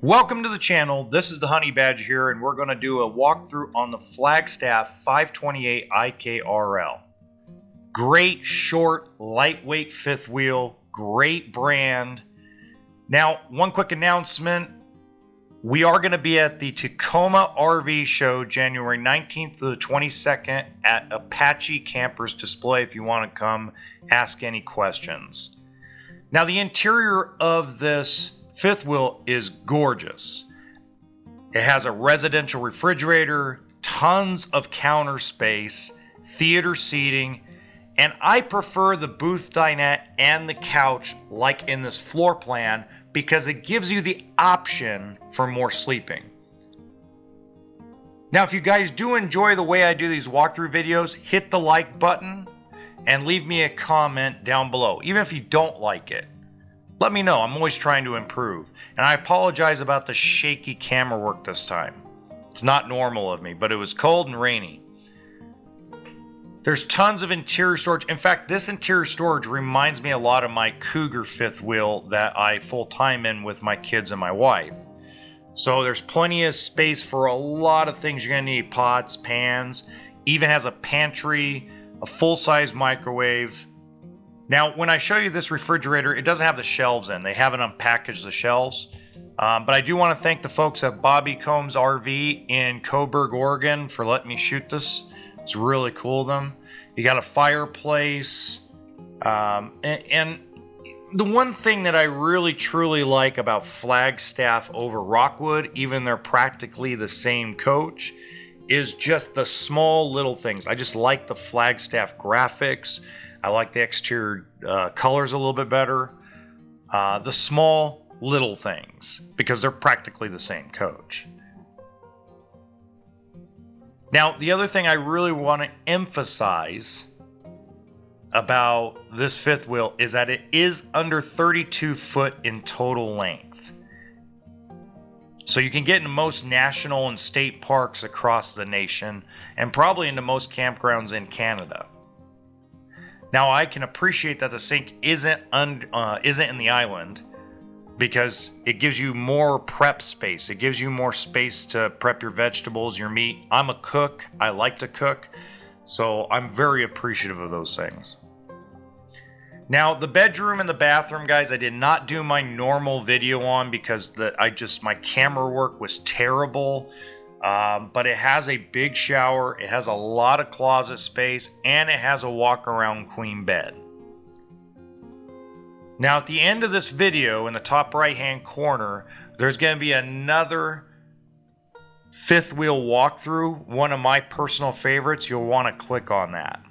Welcome to the channel. This is the Honey Badger here, and we're going to do a walkthrough on the Flagstaff 528IKRL. Great, short, lightweight fifth wheel, great brand. Now, one quick announcement. We are going to be at the Tacoma RV show January 19th to the 22nd at Apache Campers Display if you want to come ask any questions. Now, the interior of this fifth wheel is gorgeous. It has a residential refrigerator, tons of counter space, theater seating, and I prefer the booth dinette and the couch like in this floor plan because it gives you the option for more sleeping. Now, if you guys do enjoy the way I do these walkthrough videos, hit the like button and leave me a comment down below, even if you don't like it. Let me know. I'm always trying to improve. And I apologize about the shaky camera work this time. It's not normal of me, but it was cold and rainy. There's tons of interior storage. In fact, this interior storage reminds me a lot of my Cougar fifth wheel that I full-time in with my kids and my wife. So there's plenty of space for a lot of things. You're going to need pots, pans, even has a pantry, a full-size microwave. Now, when I show you this refrigerator, it doesn't have the shelves in. They haven't unpackaged the shelves. But I do want to thank the folks at Bobby Combs RV in Coburg, Oregon for letting me shoot this. It's really cool of them. You got a fireplace. And the one thing that I really truly like about Flagstaff over Rockwood, even they're practically the same coach, is just the small little things. I just like the Flagstaff graphics. I like the exterior colors a little bit better. The small little things, because they're practically the same coach. Now, the other thing I really want to emphasize about this fifth wheel is that it is under 32 foot in total length. So you can get into most national and state parks across the nation, and probably into most campgrounds in Canada. Now, I can appreciate that the sink isn't in the island because it gives you more prep space. It gives you more space to prep your vegetables, your meat. I'm a cook. I like to cook. So I'm very appreciative of those things. Now, the bedroom and the bathroom, guys, I did not do my normal video on because my camera work was terrible. But it has a big shower, it has a lot of closet space, and it has a walk-around queen bed. Now, at the end of this video, in the top right-hand corner, there's going to be another fifth wheel walkthrough, one of my personal favorites. You'll want to click on that.